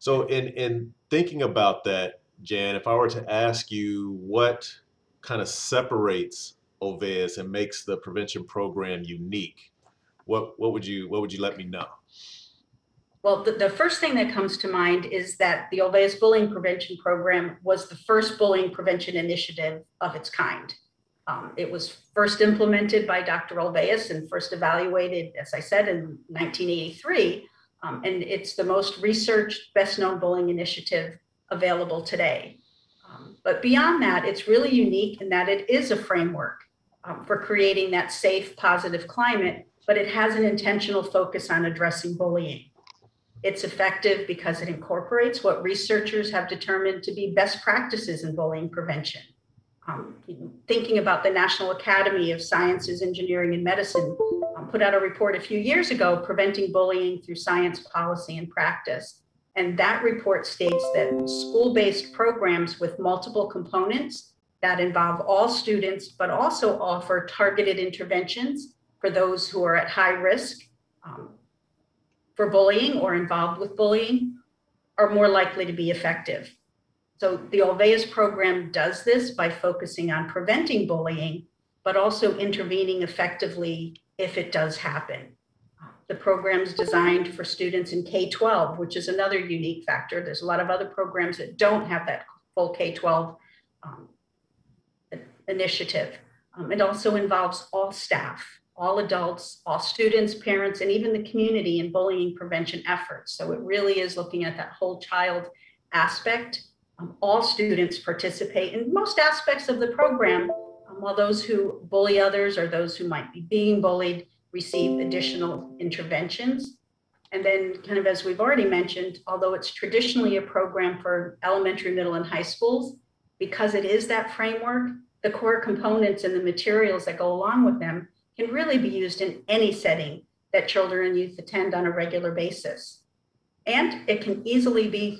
So in thinking about that, Jan, if I were to ask you what kind of separates Olweus and makes the prevention program unique, what would you let me know? Well, the first thing that comes to mind is that the Olweus Bullying Prevention Program was the first bullying prevention initiative of its kind. It was first implemented by Dr. Olweus and first evaluated, as I said, in 1983. And it's the most researched, best known bullying initiative available today. But beyond that, it's really unique in that it is a framework for creating that safe, positive climate, but it has an intentional focus on addressing bullying. It's effective because it incorporates what researchers have determined to be best practices in bullying prevention. Thinking about the National Academy of Sciences, Engineering, and Medicine put out a report a few years ago, Preventing Bullying Through Science, Policy, and Practice. And that report states that school-based programs with multiple components that involve all students, but also offer targeted interventions for those who are at high risk for bullying or involved with bullying, are more likely to be effective. So the Olweus program does this by focusing on preventing bullying, but also intervening effectively if it does happen. The program is designed for students in K-12, which is another unique factor. There's a lot of other programs that don't have that full K-12 initiative. It also involves all staff, all adults, all students, parents, and even the community in bullying prevention efforts. So it really is looking at that whole child aspect. All students participate in most aspects of the program, while those who bully others or those who might be being bullied receive additional interventions. And then kind of as we've already mentioned, although it's traditionally a program for elementary, middle, and high schools, because it is that framework, the core components and the materials that go along with them can really be used in any setting that children and youth attend on a regular basis. And it can easily be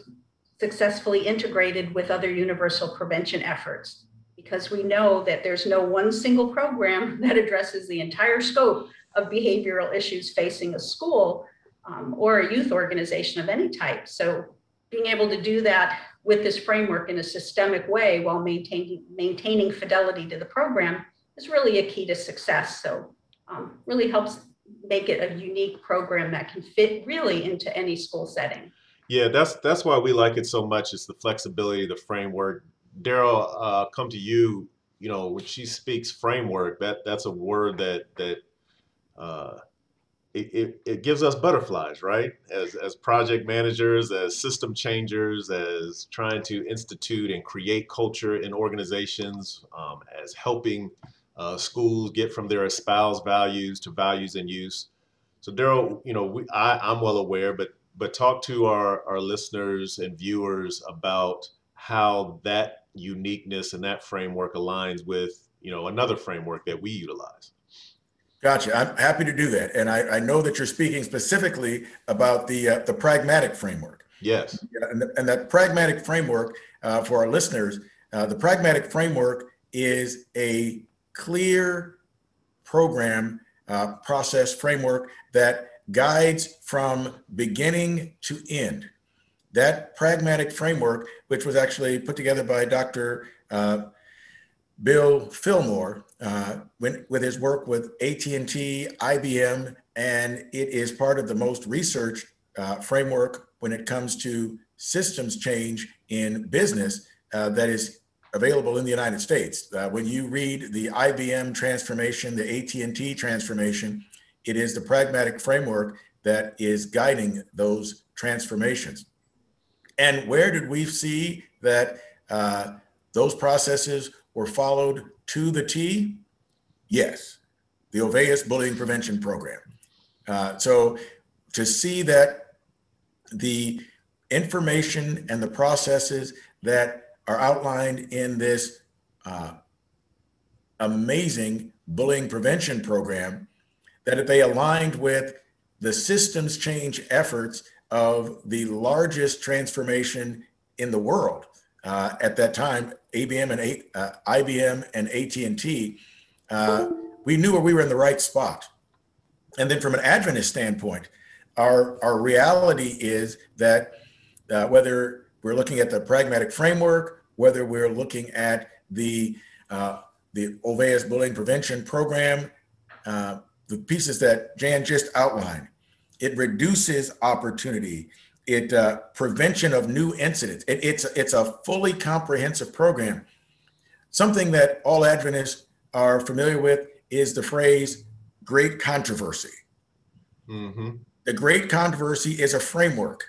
successfully integrated with other universal prevention efforts, because we know that there's no one single program that addresses the entire scope of behavioral issues facing a school or a youth organization of any type. So being able to do that with this framework in a systemic way while maintaining fidelity to the program is really a key to success. So really helps make it a unique program that can fit really into any school setting. Yeah, that's why we like it so much. It's the flexibility of the framework. Daryl, come to you. You know, when she speaks framework, that's a word that uh, it gives us butterflies, right? As project managers, as system changers, as trying to institute and create culture in organizations, as helping schools get from their espoused values to values in use. So Daryl, you know, I'm well aware, but talk to our listeners and viewers about how that uniqueness and that framework aligns with, you know, another framework that we utilize. Gotcha. I'm happy to do that. And I know that you're speaking specifically about the pragmatic framework. Yes. Yeah, and that pragmatic framework, for our listeners, the pragmatic framework is a clear program, process framework that guides from beginning to end. That pragmatic framework, which was actually put together by Dr. Bill Fillmore with his work with AT&T, IBM, and it is part of the most researched framework when it comes to systems change in business that is available in the United States. When you read the IBM transformation, the AT&T transformation, it is the pragmatic framework that is guiding those transformations. And where did we see that those processes were followed to the T? Yes, the Olweus Bullying Prevention Program. So to see that the information and the processes that are outlined in this amazing bullying prevention program, that they aligned with the systems change efforts of the largest transformation in the world at that time, IBM and AT&T, we knew we were in the right spot. And then from an Adventist standpoint, our reality is that whether we're looking at the pragmatic framework, whether we're looking at the Olweus Bullying Prevention Program, the pieces that Jan just outlined. It reduces opportunity. It prevention of new incidents. It's a fully comprehensive program. Something that all Adventists are familiar with is the phrase great controversy. Mm-hmm. The great controversy is a framework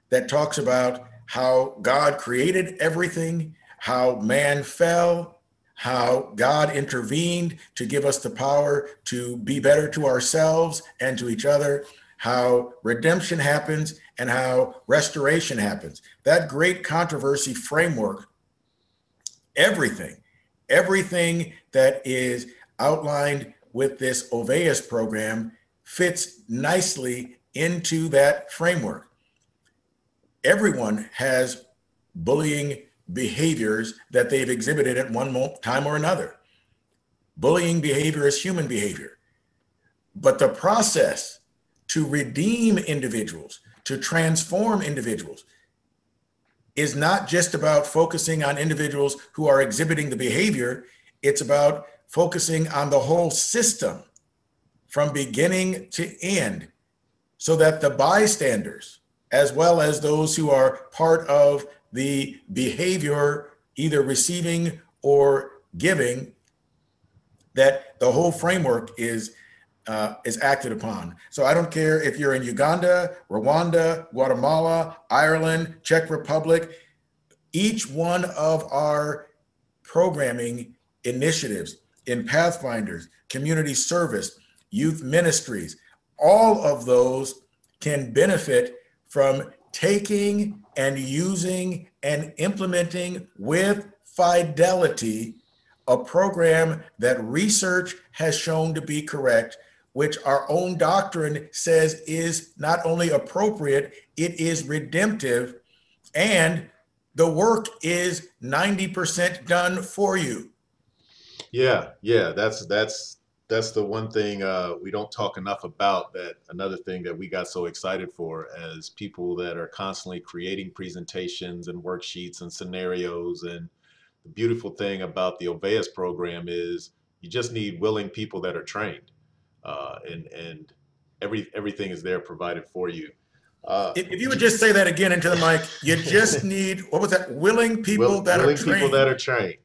that talks about how God created everything, how man fell, how God intervened to give us the power to be better to ourselves and to each other, how redemption happens, and how restoration happens. That great controversy framework, everything that is outlined with this Olweus program fits nicely into that framework. Everyone has bullying behaviors that they've exhibited at one time or another. Bullying behavior is human behavior. But the process to redeem individuals, to transform individuals, is not just about focusing on individuals who are exhibiting the behavior. It's about focusing on the whole system from beginning to end, so that the bystanders, as well as those who are part of the behavior, either receiving or giving, that the whole framework is acted upon. So I don't care if you're in Uganda, Rwanda, Guatemala, Ireland, Czech Republic, each one of our programming initiatives in Pathfinders, community service, youth ministries, all of those can benefit from taking and using and implementing with fidelity a program that research has shown to be correct, which our own doctrine says is not only appropriate, it is redemptive, and the work is 90% done for you. Yeah, that's the one thing we don't talk enough about. That another thing that we got so excited for as people that are constantly creating presentations and worksheets and scenarios. And the beautiful thing about the Olweus program is you just need willing people that are trained, and everything is there provided for you. If you would just say that again into the mic, you just need, what was that? Willing people that are trained. Willing people that are trained.